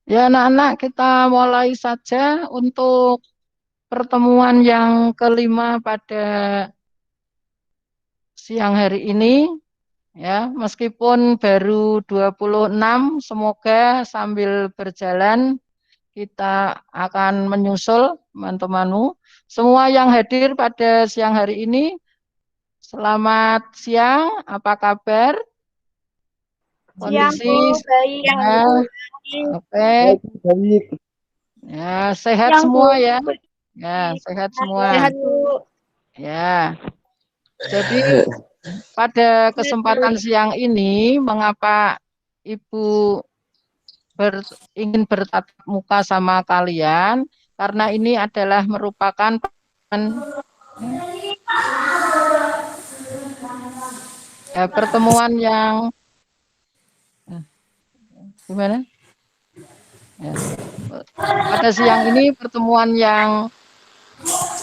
Ya, anak-anak, kita mulai saja untuk pertemuan yang kelima pada siang hari ini. Ya, meskipun baru 26, semoga sambil berjalan kita akan menyusul teman-temanmu. Semua yang hadir pada siang hari ini, selamat siang, apa kabar? Siang Kondisi, Bu, baik, ya, alhamdulillah. oke, Baik. ya, sehat Siang Bu, semua ya. Ya, baik. sehat semua. Sehat Bu. Ya, jadi pada kesempatan siang ini, mengapa Ibu ingin bertatap muka sama kalian? Karena ini adalah merupakan pertemuan yang eh, gimana? Ya, pada siang ini pertemuan yang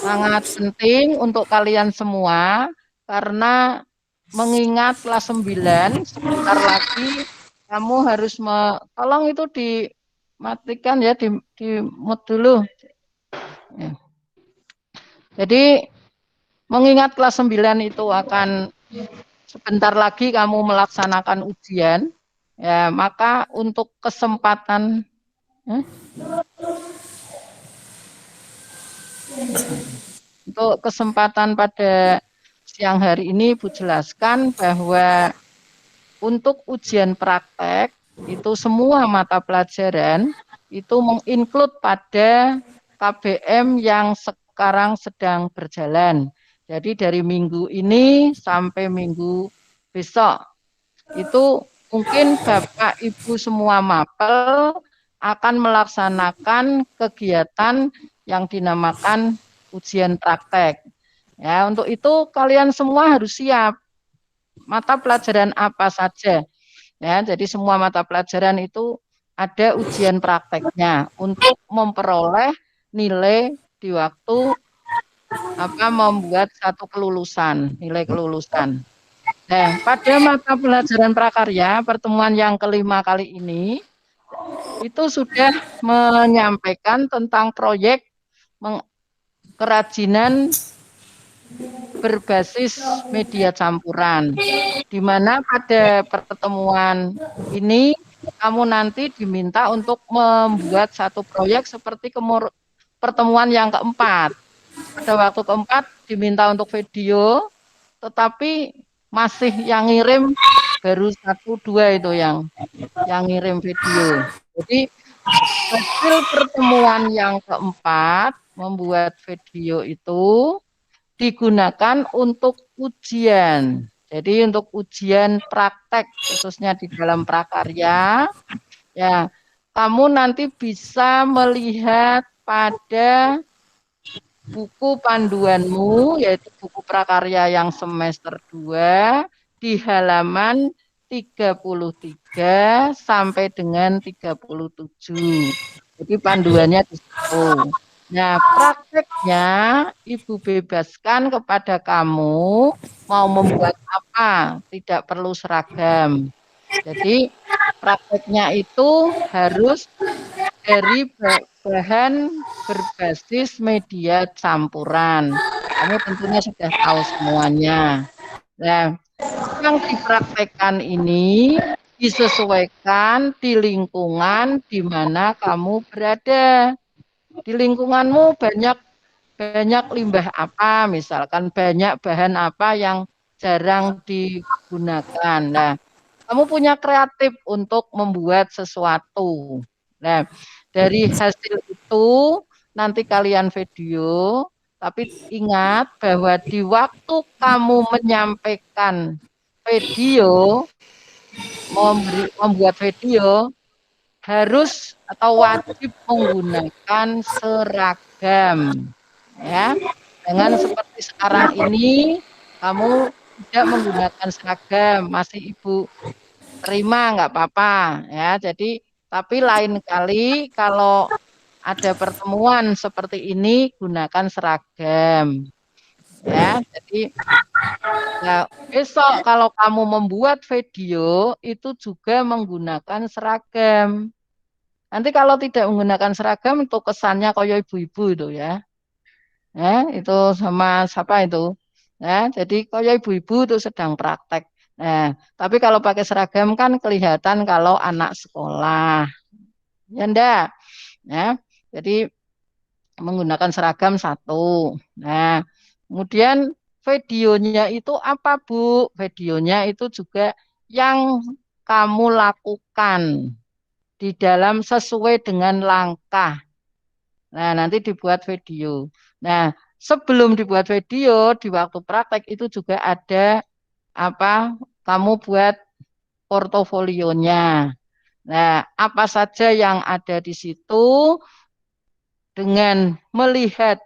sangat penting untuk kalian semua karena mengingat kelas 9 sebentar lagi kamu harus tolong itu dimatikan ya di mute dulu. Ya. Jadi mengingat kelas 9 itu akan sebentar lagi kamu melaksanakan ujian, ya maka eh, untuk kesempatan pada siang hari ini Ibu jelaskan bahwa untuk ujian praktek itu semua mata pelajaran itu menginclude pada KBM yang sekarang sedang berjalan. Jadi dari minggu ini sampai minggu besok itu mungkin Bapak Ibu semua mapel akan melaksanakan kegiatan yang dinamakan ujian praktek. Ya, untuk itu kalian semua harus siap. Mata pelajaran apa saja? Ya, jadi semua mata pelajaran itu ada ujian prakteknya untuk memperoleh nilai di waktu membuat satu kelulusan, nilai kelulusan. Nah, pada mata pelajaran prakarya pertemuan yang kelima kali ini itu sudah menyampaikan tentang proyek kerajinan berbasis media campuran, di mana pada pertemuan ini kamu nanti diminta untuk membuat satu proyek seperti pertemuan yang keempat. Pada waktu keempat diminta untuk video, tetapi masih yang ngirim baru satu dua itu yang ngirim video. Jadi hasil pertemuan yang keempat membuat video itu digunakan untuk ujian. Jadi untuk ujian praktek khususnya di dalam prakarya, ya kamu nanti bisa melihat pada buku panduanmu yaitu buku prakarya yang semester 2 di halaman 33 sampai dengan 37. Jadi panduannya di situ. Nah, prakteknya Ibu bebaskan kepada kamu mau membuat apa, tidak perlu seragam. Jadi prakteknya itu harus dari bahan berbasis media campuran. Kamu tentunya sudah tahu semuanya. Nah, yang dipraktekkan ini disesuaikan di lingkungan di mana kamu berada. Di lingkunganmu banyak banyak limbah apa, misalkan banyak bahan apa yang jarang digunakan. Nah, kamu punya kreatif untuk membuat sesuatu. Nah, dari hasil itu nanti kalian video, tapi ingat bahwa di waktu kamu menyampaikan video, membuat video, harus atau wajib menggunakan seragam. Ya, dengan seperti sekarang ini, kamu tidak menggunakan seragam, masih Ibu terima nggak apa-apa ya. Jadi tapi lain kali kalau ada pertemuan seperti ini gunakan seragam ya. Jadi ya, besok kalau kamu membuat video itu juga menggunakan seragam Nanti kalau tidak menggunakan seragam itu kesannya koyo ibu-ibu itu ya. Itu sama siapa itu? Jadi koyo ibu-ibu itu sedang praktek. Nah, tapi kalau pakai seragam kan kelihatan kalau anak sekolah. Ya enggak? Ya. Jadi menggunakan seragam satu. Nah, kemudian videonya itu apa, Bu? Videonya itu juga yang kamu lakukan di dalam sesuai dengan langkah. Nah, nanti dibuat video. Nah, sebelum dibuat video di waktu praktek itu juga ada apa? Kamu buat portofolionya. Nah, apa saja yang ada di situ dengan melihat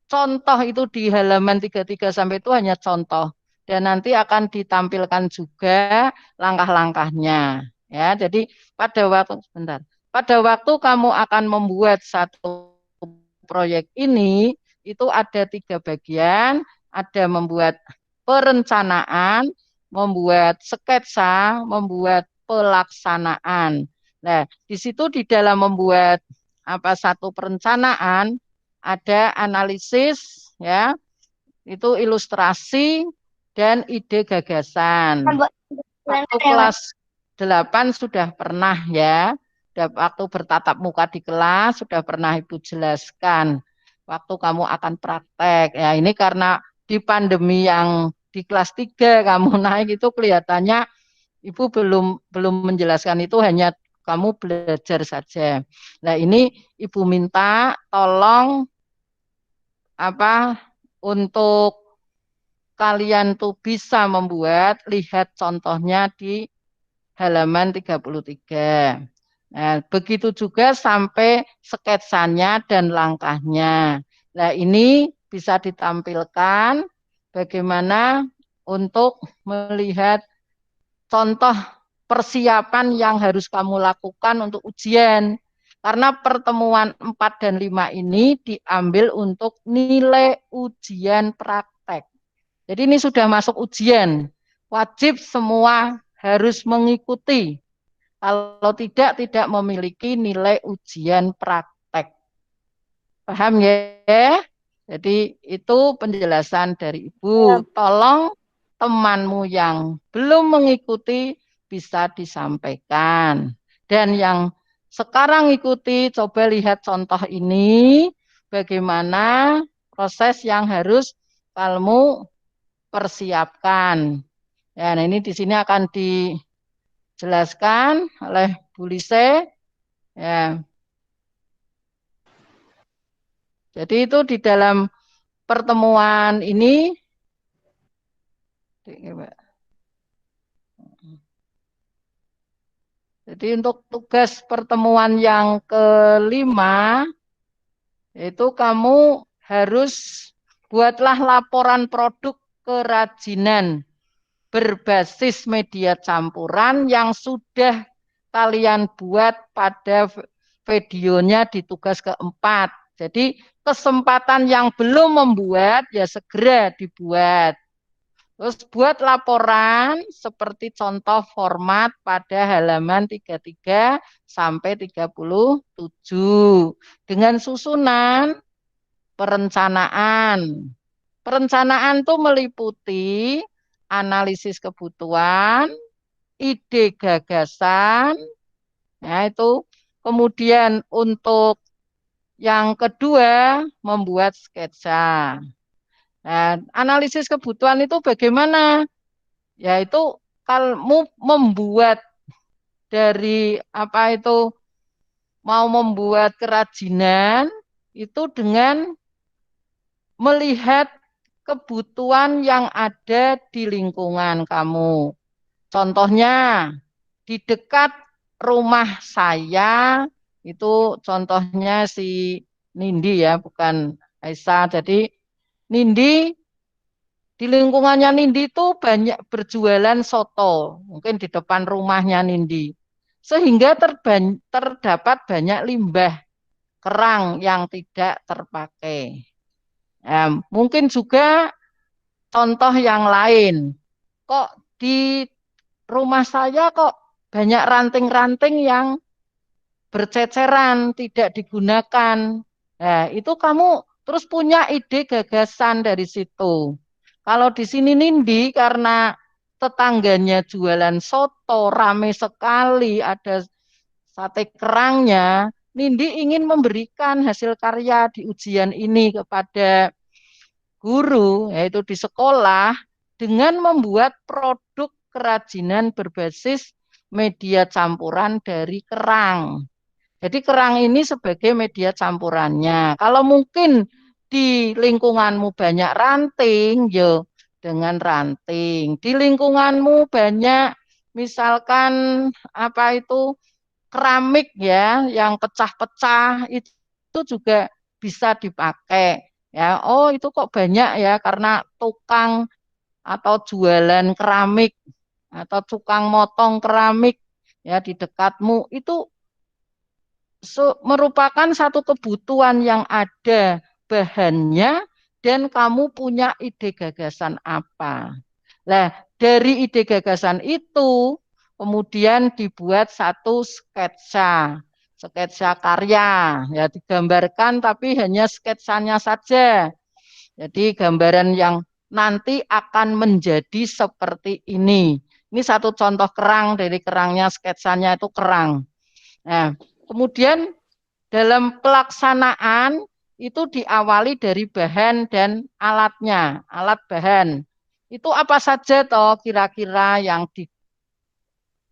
contoh itu di halaman 33 sampai itu hanya contoh dan nanti akan ditampilkan juga langkah-langkahnya. Ya, jadi pada waktu sebentar. Pada waktu kamu akan membuat satu proyek ini itu ada 3 bagian, ada membuat perencanaan, membuat sketsa, membuat pelaksanaan. Nah, di situ di dalam membuat satu perencanaan ada analisis ya, itu ilustrasi dan ide gagasan. Buat Waktu ya, Mas. kelas 8 sudah pernah ya, waktu bertatap muka di kelas sudah pernah Ibu jelaskan. Waktu kamu akan praktek. Ya, ini karena di pandemi yang di kelas 3 kamu naik itu kelihatannya Ibu belum menjelaskan itu hanya kamu belajar saja. Nah, ini Ibu minta tolong untuk kalian tuh bisa membuat, lihat contohnya di halaman 33. Nah, begitu juga sampai sketsanya dan langkahnya. Nah, ini bisa ditampilkan bagaimana untuk melihat contoh persiapan yang harus kamu lakukan untuk ujian. Karena pertemuan 4 dan 5 ini diambil untuk nilai ujian praktek. Jadi ini sudah masuk ujian. Wajib semua harus mengikuti. Kalau tidak memiliki nilai ujian praktek. Paham ya? Jadi itu penjelasan dari Ibu. Tolong temanmu yang belum mengikuti bisa disampaikan. Dan yang sekarang ikuti, coba lihat contoh ini, bagaimana proses yang harus kamu persiapkan. Ya, nah ini di sini akan dijelaskan oleh Bu Lise. Ya, jadi itu di dalam pertemuan ini, jadi untuk tugas pertemuan yang kelima, itu kamu harus buatlah laporan produk kerajinan berbasis media campuran yang sudah kalian buat pada videonya di tugas keempat. Jadi kesempatan yang belum membuat ya segera dibuat. Terus buat laporan seperti contoh format pada halaman 33 sampai 37 dengan susunan perencanaan. Perencanaan itu meliputi analisis kebutuhan, ide gagasan, ya itu. Kemudian untuk yang kedua membuat sketsa. Nah, analisis kebutuhan itu bagaimana? Yaitu kamu membuat dari mau membuat kerajinan itu dengan melihat kebutuhan yang ada di lingkungan kamu. Contohnya di dekat rumah saya itu contohnya si Nindi ya, bukan Aisyah. Jadi Nindi di lingkungannya Nindi itu banyak berjualan soto, mungkin di depan rumahnya Nindi. Sehingga terdapat banyak limbah kerang yang tidak terpakai. Mungkin juga contoh yang lain. Kok di rumah saya kok banyak ranting-ranting yang berceceran, tidak digunakan. Nah, itu kamu terus punya ide gagasan dari situ. Kalau di sini Nindi karena tetangganya jualan soto, rame sekali, ada sate kerangnya, Nindi ingin memberikan hasil karya di ujian ini kepada guru, yaitu di sekolah, dengan membuat produk kerajinan berbasis media campuran dari kerang. Jadi kerang ini sebagai media campurannya. Kalau mungkin di lingkunganmu banyak ranting, yo dengan ranting. Di lingkunganmu banyak misalkan apa itu keramik ya yang pecah-pecah itu juga bisa dipakai. Ya, oh itu kok banyak ya karena tukang atau jualan keramik atau tukang motong keramik ya di dekatmu itu merupakan satu kebutuhan yang ada bahannya dan kamu punya ide gagasan apa. Nah, dari ide gagasan itu kemudian dibuat satu sketsa, sketsa karya, ya digambarkan tapi hanya sketsanya saja. Jadi gambaran yang nanti akan menjadi seperti ini. Ini satu contoh kerang, dari kerangnya sketsanya itu kerang. Nah, kemudian dalam pelaksanaan itu diawali dari bahan dan alatnya, alat bahan. Itu apa saja toh kira-kira yang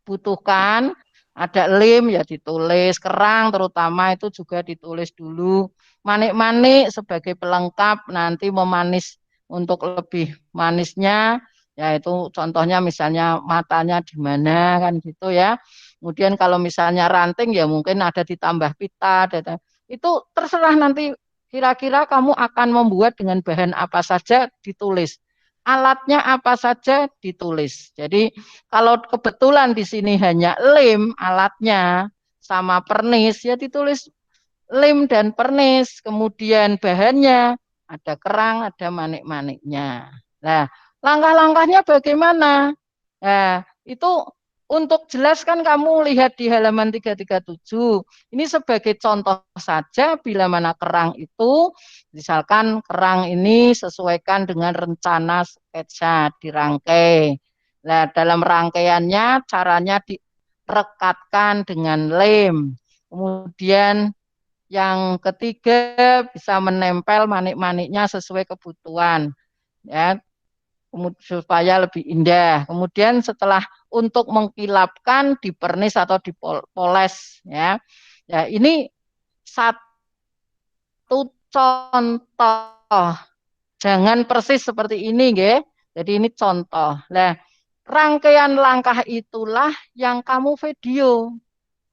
dibutuhkan? Ada lem ya ditulis, kerang terutama itu juga ditulis dulu. Manik-manik sebagai pelengkap nanti memanis untuk lebih manisnya, yaitu contohnya misalnya matanya di mana kan gitu ya. Kemudian kalau misalnya ranting ya mungkin ada ditambah pita, itu terserah nanti kira-kira kamu akan membuat dengan bahan apa saja ditulis. Alatnya apa saja ditulis. Jadi kalau kebetulan di sini hanya lem alatnya sama pernis ya ditulis lem dan pernis. Kemudian bahannya ada kerang, ada manik-maniknya. Nah, langkah-langkahnya bagaimana? Nah, itu untuk jelas kan kamu lihat di halaman 337. Ini sebagai contoh saja bila mana kerang itu, misalkan kerang ini sesuaikan dengan rencana sketsa dirangkai. Nah, dalam rangkaiannya caranya direkatkan dengan lem. Kemudian yang ketiga bisa menempel manik-maniknya sesuai kebutuhan. Ya, supaya lebih indah. Kemudian setelah untuk mengkilapkan dipernis atau dipoles ya. Ya, ini satu contoh. Jangan persis seperti ini, nggih. Jadi ini contoh. Nah, rangkaian langkah itulah yang kamu video.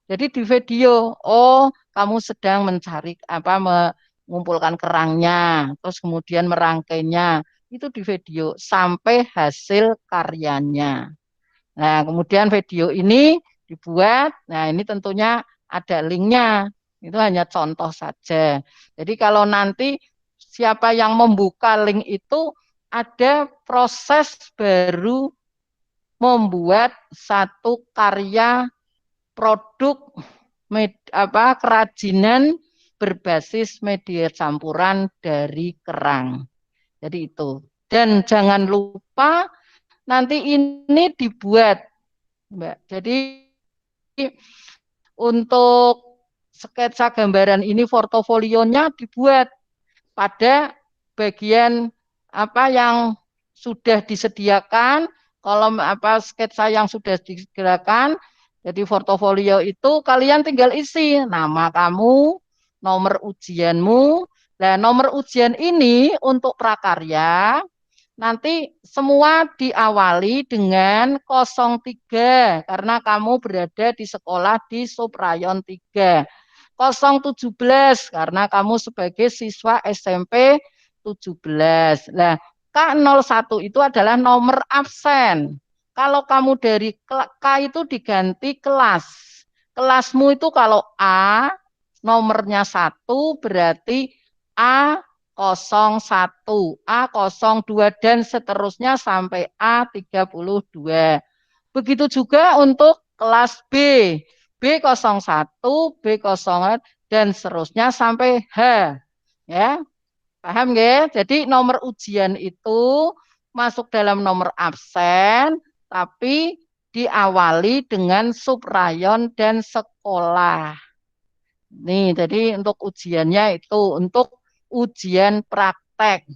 Jadi di video, oh kamu sedang mencari apa mengumpulkan kerangnya, terus kemudian merangkainya. Itu di video sampai hasil karyanya. Nah, kemudian video ini dibuat. Nah, ini tentunya ada linknya. Itu hanya contoh saja. Jadi kalau nanti siapa yang membuka link itu ada proses baru membuat satu karya produk kerajinan berbasis media campuran dari kerang. Jadi itu. Dan jangan lupa nanti ini dibuat, Mbak. Jadi untuk sketsa gambaran ini portofolionya dibuat pada bagian apa yang sudah disediakan, kolom apa sketsa yang sudah disediakan. Jadi portofolio itu kalian tinggal isi nama kamu, nomor ujianmu. Nah, nomor ujian ini untuk prakarya nanti semua diawali dengan 03 karena kamu berada di sekolah di Suprayon 3. 017 karena kamu sebagai siswa SMP 17. Nah, K01 itu adalah nomor absen. Kalau kamu dari K itu diganti kelas. Kelasmu itu kalau A nomornya 1 berarti A01, A02 dan seterusnya sampai A32. Begitu juga untuk kelas B. B B01, B01 dan seterusnya sampai H. Ya, paham nggih? Jadi nomor ujian itu masuk dalam nomor absen, tapi diawali dengan subrayon dan sekolah. Nih, jadi untuk ujiannya itu untuk ujian praktek.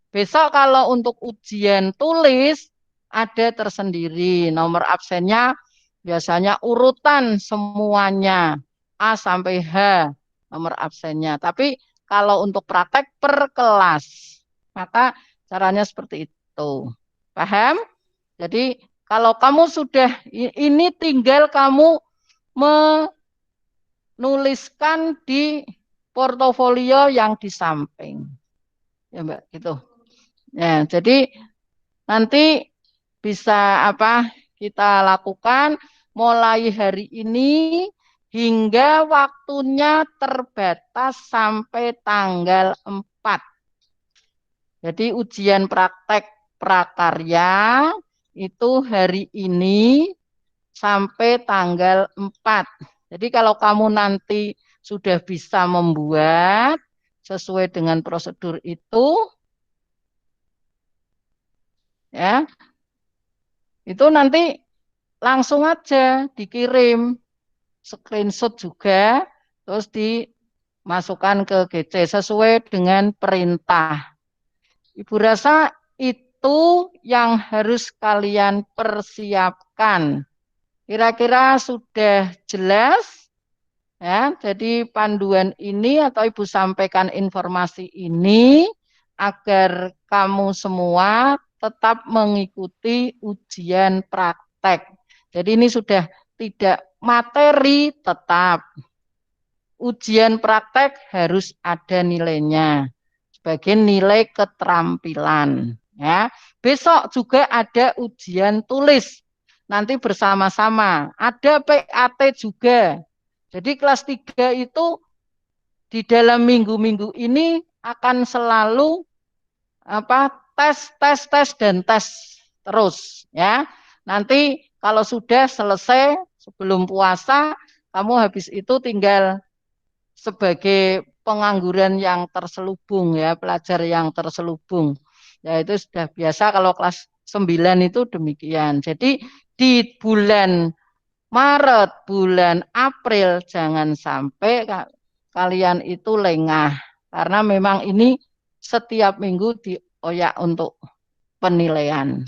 Besok kalau untuk ujian tulis ada tersendiri. Nomor absennya biasanya urutan semuanya A sampai H nomor absennya. Tapi kalau untuk praktek per kelas, maka caranya seperti itu. Paham? Jadi kalau kamu sudah ini tinggal kamu menuliskan di portofolio yang di samping. Ya, Mbak, gitu. Ya, jadi nanti bisa apa kita lakukan mulai hari ini hingga waktunya terbatas sampai tanggal 4. Jadi ujian praktek prakarya itu hari ini sampai tanggal 4. Jadi kalau kamu nanti sudah bisa membuat sesuai dengan prosedur itu, ya, itu nanti langsung aja dikirim screenshot juga, terus dimasukkan ke GC sesuai dengan perintah. Ibu rasa itu yang harus kalian persiapkan. Kira-kira sudah jelas? Ya, jadi panduan ini atau Ibu sampaikan informasi ini agar kamu semua tetap mengikuti ujian praktek. Jadi ini sudah tidak materi tetap. Ujian praktek harus ada nilainya sebagai nilai keterampilan. Ya, besok juga ada ujian tulis. Nanti bersama-sama. Ada PAT juga. Jadi kelas 3 itu di dalam minggu-minggu ini akan selalu tes dan tes terus ya. Nanti kalau sudah selesai sebelum puasa, kamu habis itu tinggal sebagai pengangguran yang terselubung ya, pelajar yang terselubung. Ya itu sudah biasa kalau kelas 9 itu demikian. Jadi di bulan Maret, bulan April jangan sampai kalian itu lengah. Karena memang ini setiap minggu dioyak untuk penilaian.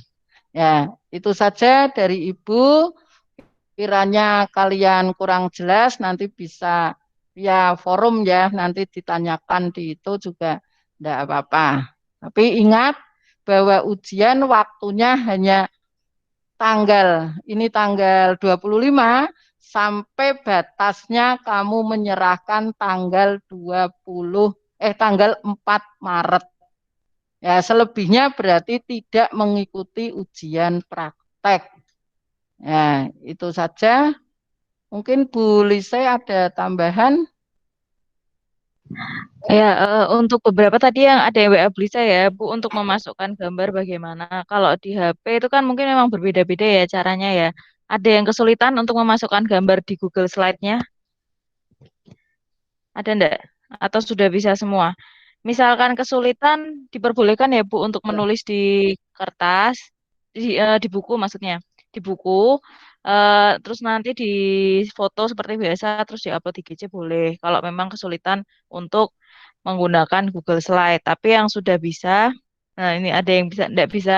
Ya, itu saja dari Ibu. Kiranya kalian kurang jelas nanti bisa via forum ya, nanti ditanyakan di itu juga tidak apa-apa. Tapi ingat bahwa ujian waktunya hanya tanggal 25 sampai batasnya kamu menyerahkan tanggal 4 Maret. Ya, selebihnya berarti tidak mengikuti ujian praktek. Ya, itu saja. Mungkin Bu Lise ada tambahan? Ya, untuk beberapa tadi yang ada yang WA beli saya, Bu, untuk memasukkan gambar bagaimana. Kalau di HP itu kan mungkin memang berbeda-beda ya caranya ya. Ada yang kesulitan untuk memasukkan gambar di Google Slide-nya? Ada enggak? Atau sudah bisa semua? Misalkan kesulitan, diperbolehkan ya Bu untuk menulis di kertas, di buku maksudnya. Di buku, terus nanti di foto seperti biasa, terus diupload di GC boleh. Kalau memang kesulitan untuk menggunakan Google Slide. Tapi yang sudah bisa, nah ini ada yang bisa enggak bisa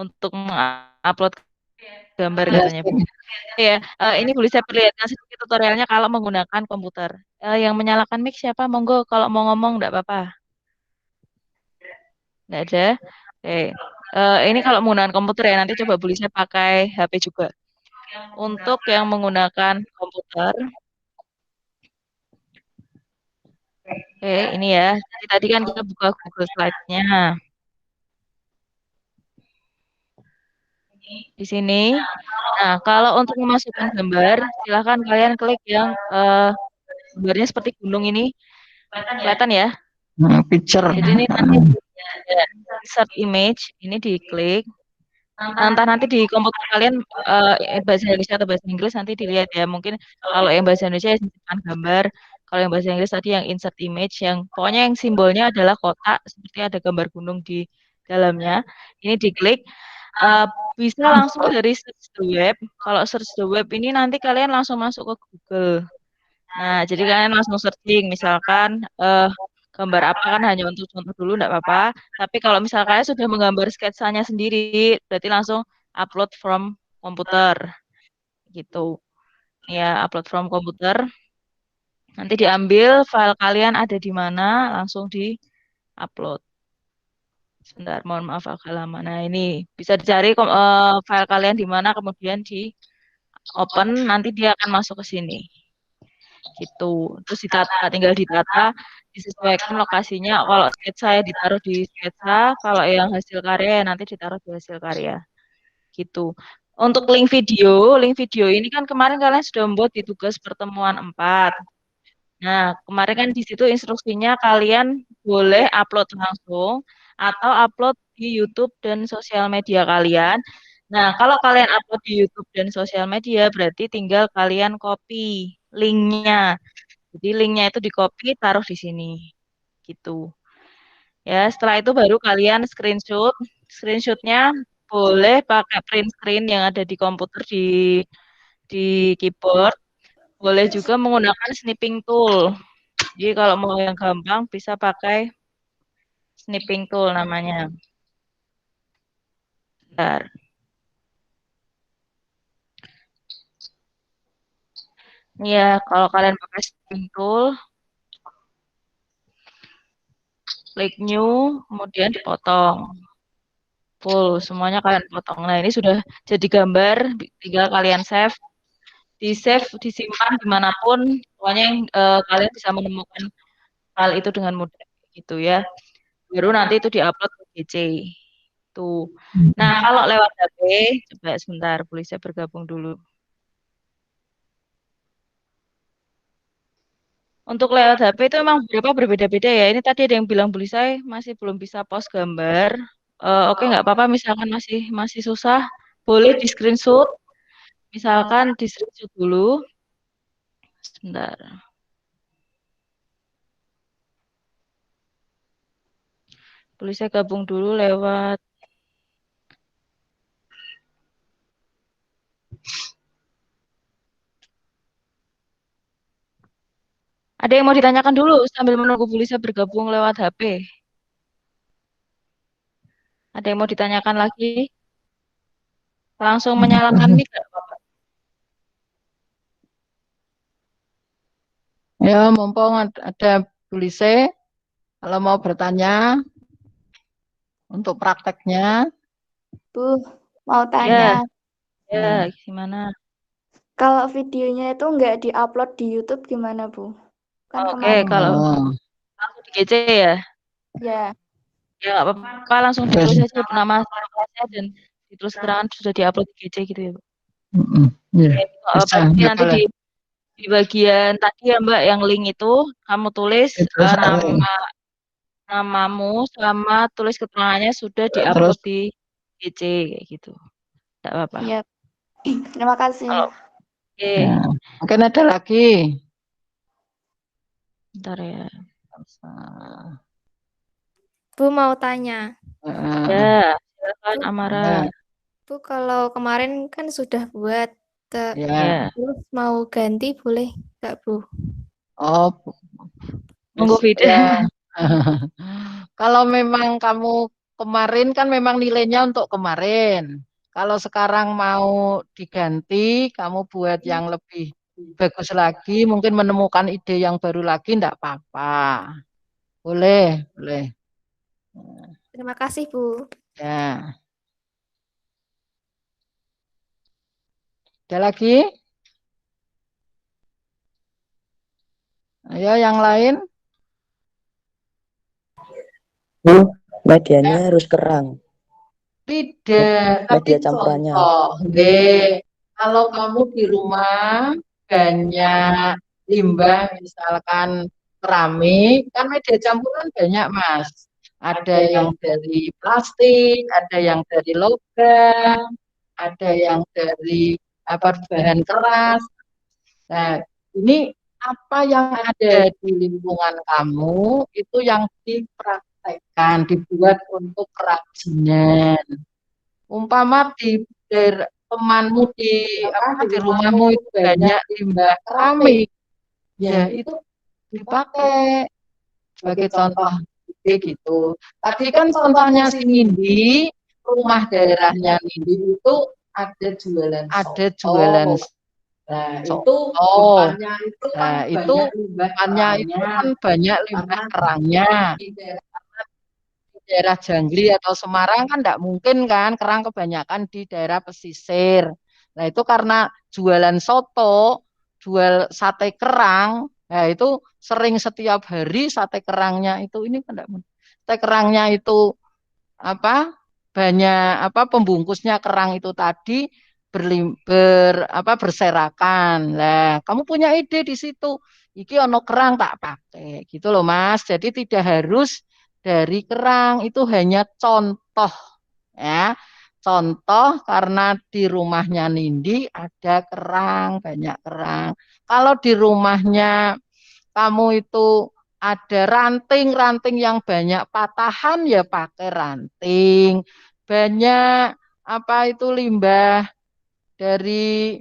untuk mengupload gambar Ya, katanya Bu. Ya, ini boleh saya perlihatkan sedikit tutorialnya kalau menggunakan komputer. Yang menyalakan mic siapa? Monggo kalau mau ngomong enggak apa-apa. Enggak ada. Oke. Ini kalau menggunakan komputer ya, nanti coba boleh saya pakai HP juga. Untuk yang menggunakan komputer, oke, ini ya. Jadi tadi kan kita buka Google Slide-nya. Di sini. Nah, kalau untuk memasukkan gambar, silahkan kalian klik yang gambarnya seperti gunung ini. Kelihatan ya? picture. Jadi ini nanti ada insert image, ini diklik. Nah, entah nanti di komputer kalian bahasa Indonesia atau bahasa Inggris nanti dilihat ya. Mungkin kalau yang bahasa Indonesia ya simpan gambar, kalau yang bahasa Inggris tadi yang insert image, yang pokoknya yang simbolnya adalah kotak seperti ada gambar gunung di dalamnya. Ini diklik, eh, bisa langsung dari search the web. Kalau search the web ini nanti kalian langsung masuk ke Google. Nah, jadi kalian langsung searching, misalkan gambar apa kan hanya untuk contoh dulu, enggak apa-apa. Tapi kalau misalkan kalian sudah menggambar sketsanya sendiri, berarti langsung upload from komputer, gitu. Ya, upload from komputer. Nanti diambil file kalian ada di mana, langsung di-upload. Sebentar, mohon maaf agak lama. Nah, ini bisa dicari file kalian di mana, kemudian di open, nanti dia akan masuk ke sini. Gitu. Terus ditata, tinggal ditata, disesuaikan lokasinya. Kalau sketsa ya ditaruh di sketsa, kalau yang hasil karya ya nanti ditaruh di hasil karya. Gitu. Untuk link video ini kan kemarin kalian sudah membuat di tugas pertemuan 4. Nah, kemarin kan di situ instruksinya kalian boleh upload langsung atau upload di YouTube dan sosial media kalian. Nah, kalau kalian upload di YouTube dan sosial media, berarti tinggal kalian copy linknya. Jadi linknya itu di copy, taruh di sini. Gitu. Ya, setelah itu baru kalian screenshot. Screenshotnya boleh pakai print screen yang ada di komputer di keyboard. Boleh juga menggunakan snipping tool. Jadi kalau mau yang gampang bisa pakai snipping tool namanya. Bentar. Ya, kalau kalian pakai snipping tool, klik new, kemudian dipotong. Full, semuanya kalian potong. Nah, ini sudah jadi gambar, tinggal kalian save. Di save, disimpan dimanapun, pokoknya yang, kalian bisa menemukan hal itu dengan mudah gitu ya. Baru nanti itu diupload ke GC. Tuh. Nah, kalau lewat HP, coba sebentar, boleh saya bergabung dulu. Untuk lewat HP itu memang beberapa berbeda-beda ya. Ini tadi ada yang bilang boleh saya masih belum bisa post gambar. Oke, nggak apa-apa. Misalkan masih susah, boleh di screenshot. Misalkan di screenshot dulu. Sebentar. Boleh saya gabung dulu lewat. Ada yang mau ditanyakan dulu sambil menunggu Bu Lisa bergabung lewat HP? Ada yang mau ditanyakan lagi? Langsung menyalakan mic nggak apa-apa? Ya, mumpung ada Bu Lise, kalau mau bertanya untuk prakteknya, Bu, mau Ya, tanya. ya, nah, gimana? Kalau videonya itu nggak diupload di YouTube gimana, Bu? Kan Oke, kemarin. kalau oh, langsung di GC ya, Ya, ya nggak apa-apa, langsung ditulis aja nama kelasnya dan ditulis keterangan sudah diupload di GC gitu ya, Bu. ya, Ya, itu nggak apa-apa. bisa, Jadi ya, nanti boleh. di bagian tadi ya Mbak, yang link itu kamu tulis Itu saling. namamu sama tulis keterangannya sudah Terus, diupload di GC kayak gitu. Tidak apa-apa. ya. Terima kasih. Kalau oke, ya, mungkin ada lagi. bentar ya. Bu mau tanya. Ya, silakan Bu, Amara. ya, Bu kalau kemarin kan sudah buat ya. Ya, terus mau ganti boleh nggak, Bu? Oh, nunggu video. ya. Kalau memang kamu kemarin kan memang nilainya untuk kemarin. Kalau sekarang mau diganti, kamu buat yang lebih bagus lagi, mungkin menemukan ide yang baru lagi, enggak apa-apa. Boleh, boleh. Terima kasih, Bu. Ya, ada lagi? Ayo yang lain. Bu, medianya harus kerang. Tidak, tapi Media campurannya. contoh. Kalau kamu di rumah banyak limbah, misalkan keramik, kan media campuran banyak, Mas. ada yang dari plastik, ada yang dari logam, ada yang dari bahan keras. Nah, ini apa yang ada di lingkungan kamu itu yang dipraktekkan, dibuat untuk kerajinan. Umpama di temanmu di rumahmu itu banyak limbah keramik, ya itu dipakai sebagai contoh gitu. Tadi kan contohnya si Nindi, rumah daerahnya Nindi itu ada jualan. Nah, itu depannya itu kan banyak limbah kerangnya. Di daerah Jangli atau Semarang kan tidak mungkin kan kerang kebanyakan di daerah pesisir. Nah itu karena jualan soto, jual sate kerang, nah itu sering setiap hari sate kerangnya itu ini kan tidak mungkin. Sate kerangnya itu banyak pembungkusnya kerang itu tadi berserakan. Lah, kamu punya ide di situ. Iki ono kerang tak pakai gitu loh Mas. Jadi tidak harus dari kerang, itu hanya contoh ya. Contoh karena di rumahnya Nindi ada kerang, banyak kerang. Kalau di rumahnya kamu itu ada ranting-ranting yang banyak patahan ya pakai ranting. Banyak itu limbah dari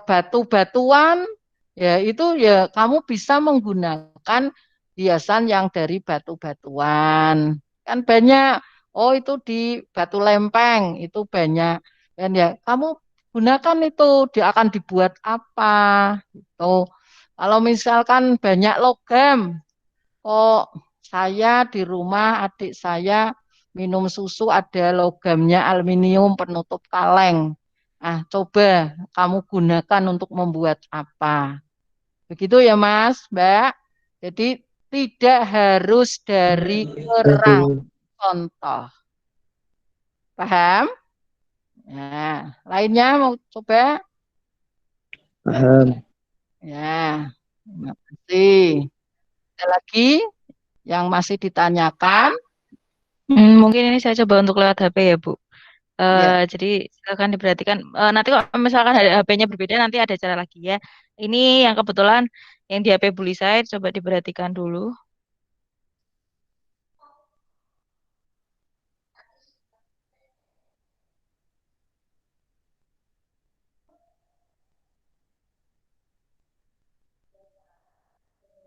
batu-batuan ya itu ya kamu bisa menggunakan hiasan yang dari batu-batuan. Kan banyak itu di batu lempeng itu banyak dan ya kamu gunakan itu dia akan dibuat apa gitu. Kalau misalkan banyak logam, kok saya di rumah adik saya minum susu ada logamnya aluminium penutup kaleng. Ah, coba kamu gunakan untuk membuat apa? Begitu ya Mas, Mbak. Jadi tidak harus dari kerang Aduh, contoh. Paham? Nah, lainnya mau coba? paham. Ya, terima kasih. Ada lagi yang masih ditanyakan? Mungkin ini saya coba untuk lewat HP ya, Bu. Ya. Jadi silakan diperhatikan. Nanti kalau misalkan ada HP-nya berbeda, nanti ada cara lagi ya. Ini yang kebetulan yang di HP Bu Lisa, coba diperhatikan dulu.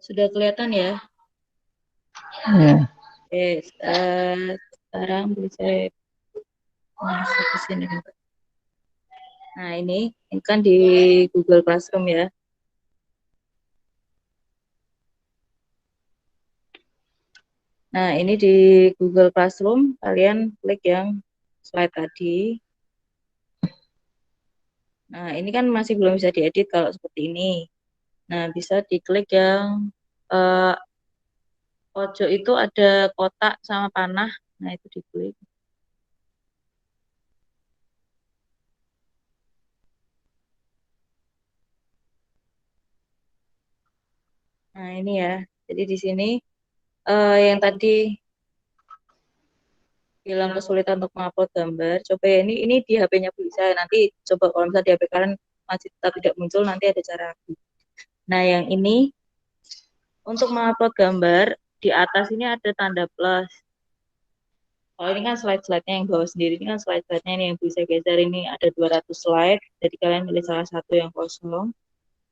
Sudah kelihatan ya? Ya. Oke, sekarang Bu Lisa masuk ke sini. Nah, ini kan di Google Classroom ya. Nah, ini di Google Classroom, kalian klik yang slide tadi. Nah, ini kan masih belum bisa diedit kalau seperti ini. Nah, bisa diklik yang pojok itu ada kotak sama panah. Nah, itu diklik. Nah, ini ya. Jadi di sini yang tadi bilang kesulitan untuk mengupload gambar. Coba ya, ini di HP-nya Bu Lisa. Nanti coba kalau misalnya di HP kalian masih tetap tidak muncul, nanti ada cara. Nah, yang ini untuk mengupload gambar, di atas ini ada tanda plus. Kalau ini kan slide-slide-nya yang bawah sendiri, ini kan slide-slide-nya ini yang bisa geser, ini ada 200 slide, jadi kalian pilih salah satu yang kosong.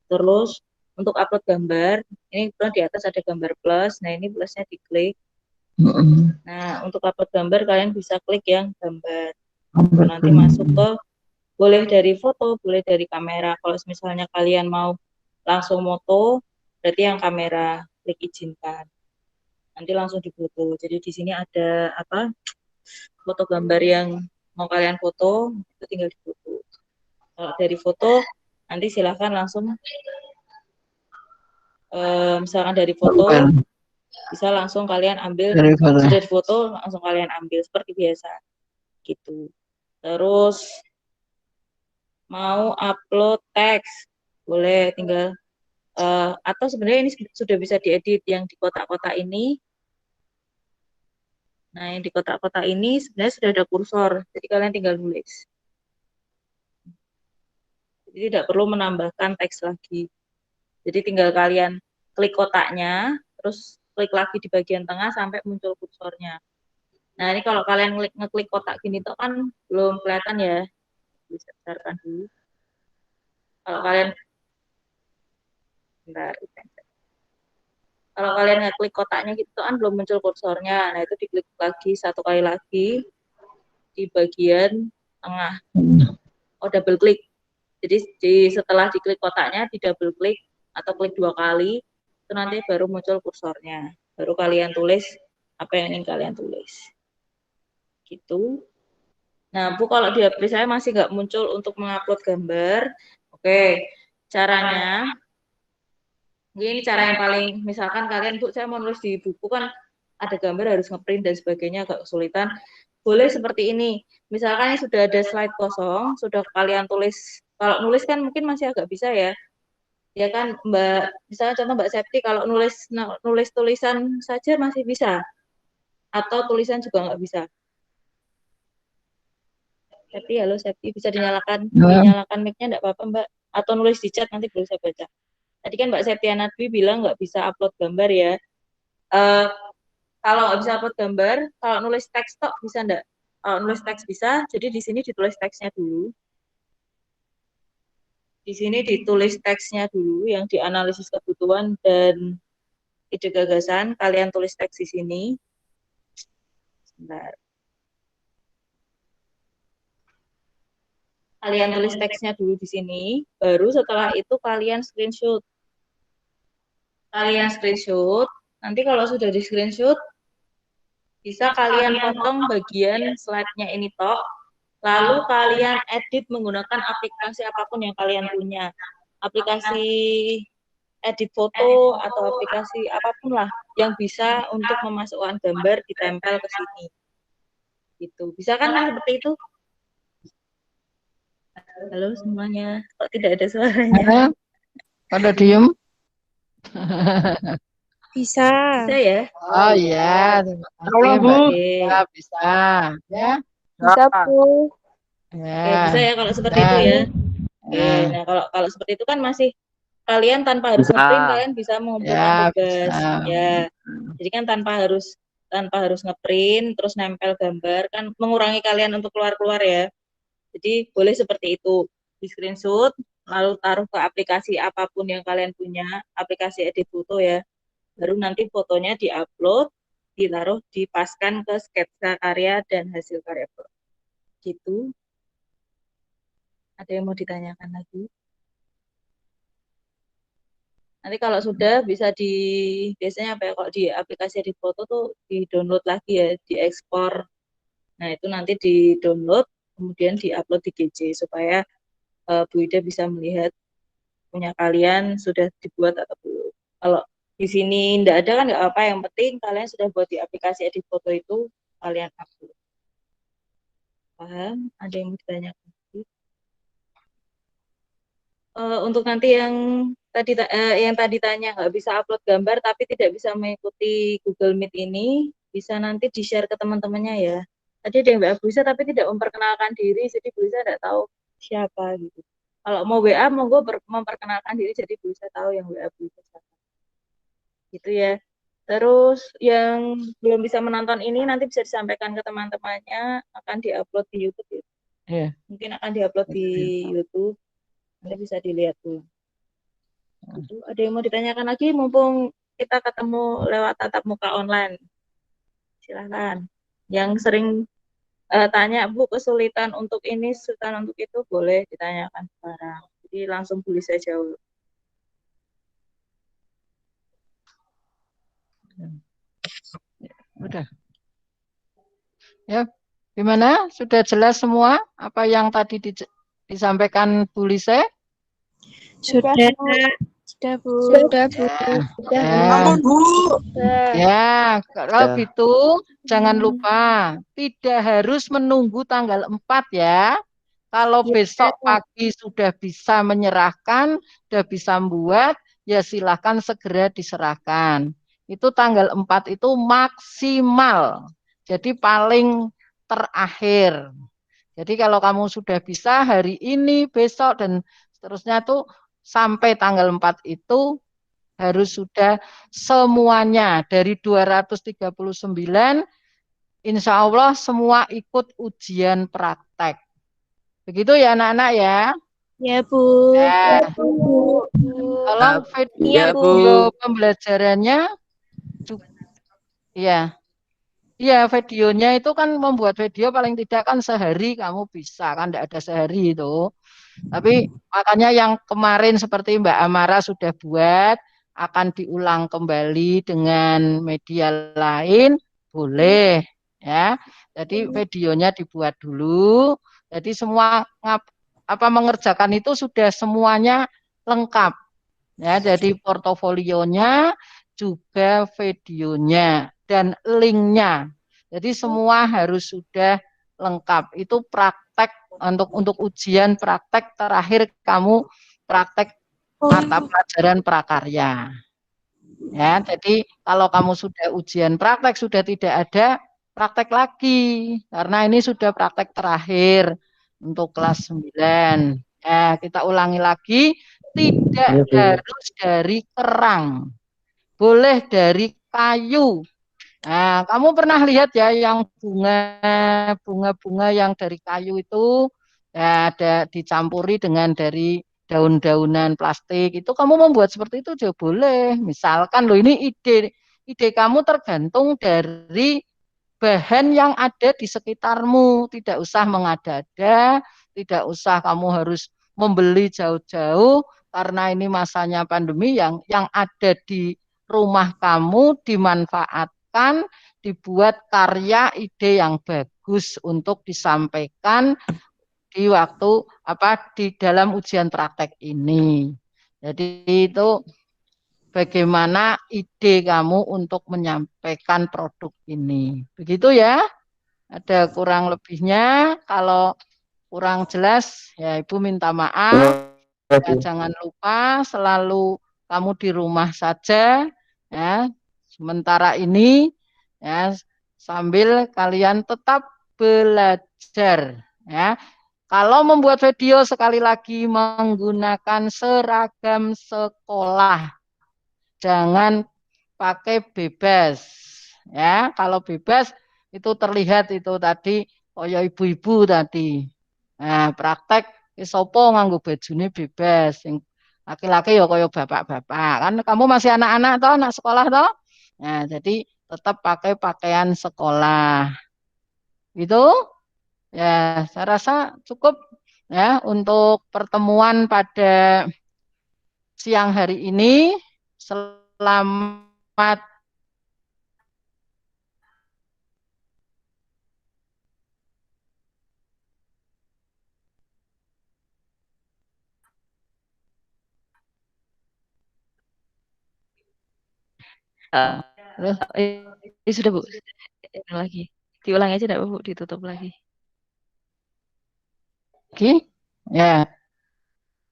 Terus untuk upload gambar, ini di atas ada gambar plus, nah ini plusnya diklik. Nah, untuk upload gambar kalian bisa klik yang gambar. Nanti masuk ke, boleh dari foto, boleh dari kamera. Kalau misalnya kalian mau langsung moto, berarti yang kamera, klik izinkan. Nanti langsung difoto. Jadi di sini ada foto gambar yang mau kalian foto, itu tinggal difoto. Kalau dari foto, nanti silahkan langsung, misalkan dari foto, bisa langsung kalian ambil, sudah difoto, langsung kalian ambil, seperti biasa. Gitu. Terus, mau upload teks, boleh tinggal, atau sebenarnya ini sudah bisa diedit yang di kotak-kotak ini, Nah, yang di kotak-kotak ini sebenarnya sudah ada kursor, jadi kalian tinggal nulis. Jadi tidak perlu menambahkan teks lagi. Jadi tinggal kalian klik kotaknya, terus klik lagi di bagian tengah sampai muncul kursornya. Nah, ini kalau kalian ngeklik kotak gini tuh kan belum kelihatan ya. Bisa besarkan dulu. Kalau kalian bentar, kalau kalian ngeklik kotaknya gitu kan belum muncul kursornya. Nah, itu diklik lagi satu kali lagi di bagian tengah. Oh, double klik. Jadi setelah diklik kotaknya, di double klik atau klik 2 kali, itu nanti baru muncul kursornya. Baru kalian tulis apa yang ingin kalian tulis. Gitu. Nah, Bu, kalau di HP saya masih nggak muncul untuk mengupload gambar. Oke, caranya, ini cara yang paling, misalkan kalian, Bu, saya mau nulis di buku kan ada gambar harus ngeprint dan sebagainya, agak kesulitan. Boleh seperti ini. Misalkan ini sudah ada slide kosong, sudah kalian tulis. Kalau nulis kan mungkin masih agak bisa ya. Ya kan, Mbak, misalnya contoh Mbak Septi, kalau nulis tulisan saja masih bisa. Atau tulisan juga nggak bisa. Septi, halo Septi, bisa dinyalakan mic-nya nggak apa-apa Mbak. Atau nulis di chat nanti boleh saya baca. Tadi kan Mbak Septiana Dwi bilang nggak bisa upload gambar ya. Kalau nggak bisa upload gambar, kalau nulis teks tok bisa nggak? Kalau nulis teks bisa, jadi di sini ditulis teksnya dulu. Di sini ditulis teksnya dulu yang dianalisis kebutuhan dan ide gagasan. Kalian tulis teks di sini. Sebentar. Kalian tulis teksnya dulu di sini, baru setelah itu kalian screenshot. Nanti kalau sudah di screenshot, bisa kalian potong bagian slide-nya ini tok, lalu kalian edit menggunakan aplikasi apapun yang kalian punya. Aplikasi edit foto atau aplikasi apapun lah yang bisa untuk memasukkan gambar ditempel ke sini. Gitu. Bisa kan seperti itu? Halo semuanya, kok tidak ada suaranya? Pada diem? Bisa. Bisa ya? Oh iya, terima kasih Mbak. Ya, bisa. Ya. Bisa, Bu. Ya. Oke, bisa ya kalau seperti itu ya. Oke, nah kalau seperti itu kan masih kalian tanpa harus ngeprint, kalian bisa mengumpulkan tugas. Ya. Jadi kan tanpa harus ngeprint terus nempel gambar kan mengurangi kalian untuk keluar-keluar ya. Jadi boleh seperti itu, di screenshot lalu taruh ke aplikasi apapun yang kalian punya, aplikasi edit foto ya. Baru nanti fotonya diupload, ditaruh, dipaskan ke sketsa karya dan hasil karya. Gitu. Ada yang mau ditanyakan lagi? Nanti kalau sudah bisa biasanya apa ya, kalau di aplikasi edit foto tuh di-download lagi ya, diekspor. Nah, itu nanti di-download, kemudian di-upload di GC, supaya Bu Ida bisa melihat punya kalian sudah dibuat atau belum. Kalau di sini tidak ada kan nggak apa, yang penting kalian sudah buat di aplikasi edit foto itu, kalian upload. Paham? Ada yang mau ditanyakan? Untuk nanti yang tadi tanya nggak bisa upload gambar tapi tidak bisa mengikuti Google Meet ini, bisa nanti di-share ke teman-temannya ya. Tadi ada yang WA Bu Isa tapi tidak memperkenalkan diri, jadi Bu Isa tidak tahu siapa gitu. Kalau mau WA monggo memperkenalkan diri, jadi Bu Isa tahu yang WA Bu Isa siapa. Gitu ya. Terus yang belum bisa menonton ini nanti bisa disampaikan ke teman-temannya, akan diupload di YouTube ya. Iya. Mungkin akan diupload di YouTube. Nanti bisa dilihat tuh. Ada yang mau ditanyakan lagi mumpung kita ketemu lewat tatap muka online? Silahkan. Yang sering tanya, Bu, kesulitan untuk ini, kesulitan untuk itu, boleh ditanyakan sekarang. Jadi langsung boleh saya jawab. Udah. Ya, gimana? Sudah jelas semua apa yang tadi disampaikan Bu Lise? Sudah, Bu. Sudah, Bu. Ya. Ya, kalau gitu jangan lupa tidak harus menunggu tanggal 4 ya. Kalau besok pagi sudah bisa menyerahkan, sudah bisa membuat, ya silahkan segera diserahkan. Itu tanggal 4 itu maksimal. Jadi paling terakhir. Jadi kalau kamu sudah bisa hari ini, besok, dan seterusnya tuh sampai tanggal 4 itu harus sudah semuanya dari 239, insya Allah semua ikut ujian praktek. Begitu ya anak-anak ya. Ya, Bu. Ya, Bu. kalau Iya, Bu. video pembelajarannya juga, ya. Iya, videonya itu kan membuat video paling tidak kan sehari kamu bisa, kan tidak ada sehari itu. Tapi makanya yang kemarin seperti Mbak Amara sudah buat, akan diulang kembali dengan media lain, boleh ya. Jadi videonya dibuat dulu. Jadi semua mengerjakan itu sudah semuanya lengkap. Ya, jadi portofolionya juga videonya dan linknya. Jadi semua harus sudah lengkap. Itu praktek untuk ujian praktek terakhir kamu praktek mata pelajaran prakarya. Ya, jadi kalau kamu sudah ujian praktek sudah tidak ada praktek lagi karena ini sudah praktek terakhir untuk kelas 9. Ya, kita ulangi lagi, tidak Iya, Bu. harus dari kerang, boleh dari kayu. Nah, kamu pernah lihat ya yang bunga-bunga yang dari kayu itu ya ada dicampuri dengan dari daun-daunan plastik. Itu kamu membuat seperti itu juga boleh. Misalkan loh ini ide kamu tergantung dari bahan yang ada di sekitarmu. Tidak usah mengada-ada, tidak usah kamu harus membeli jauh-jauh karena ini masanya pandemi yang ada di rumah kamu dimanfaatkan, dibuat karya ide yang bagus untuk disampaikan di waktu di dalam ujian praktek ini. Jadi itu bagaimana ide kamu untuk menyampaikan produk ini. Begitu ya. Ada kurang lebihnya. Kalau kurang jelas ya Ibu minta maaf. Iya, Ya, Bu. jangan lupa selalu kamu di rumah saja ya. Sementara ini ya sambil kalian tetap belajar ya. Kalau membuat video sekali lagi menggunakan seragam sekolah. Jangan pakai bebas ya. Kalau bebas itu terlihat itu tadi kaya ibu-ibu tadi. Nah, praktek sopo nganggo bajune bebas. Yang laki-laki ya kaya bapak-bapak. Kan kamu masih anak-anak toh, anak sekolah toh. Nah, jadi tetap pakai pakaian sekolah. Itu ya saya rasa cukup ya untuk pertemuan pada siang hari ini. Selamat Sudah, Bu. Lagi. Diulangi aja enggak, Bu? Ditutup lagi. ya.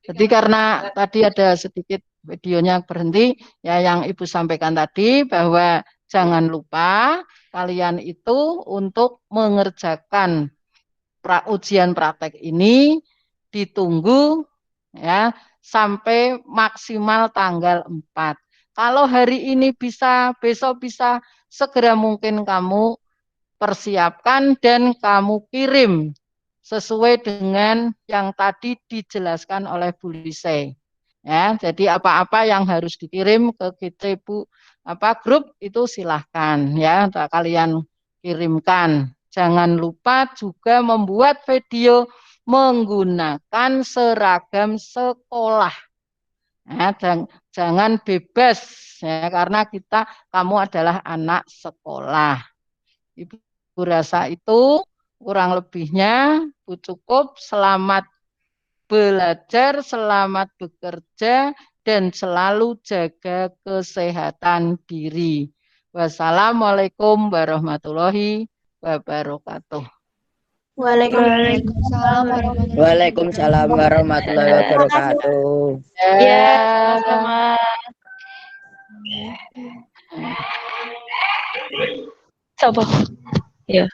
Jadi karena tadi ada sedikit videonya berhenti, ya yang Ibu sampaikan tadi bahwa jangan lupa kalian itu untuk mengerjakan ujian praktek ini ditunggu ya sampai maksimal tanggal 4. Kalau hari ini bisa, besok bisa, segera mungkin kamu persiapkan dan kamu kirim sesuai dengan yang tadi dijelaskan oleh Bu Lise. Ya, jadi apa-apa yang harus dikirim ke kita Bu grup itu silahkan ya kalian kirimkan. Jangan lupa juga membuat video menggunakan seragam sekolah. Ya, jangan bebas ya karena kamu adalah anak sekolah. Ibu rasa itu kurang lebihnya Bu cukup. Selamat belajar, selamat bekerja, dan selalu jaga kesehatan diri. Wassalamualaikum warahmatullahi wabarakatuh. Waalaikumsalam warahmatullahi Waalaikumsalam warahmatullahi wabarakatuh. Ya, sama. Coba. Ya.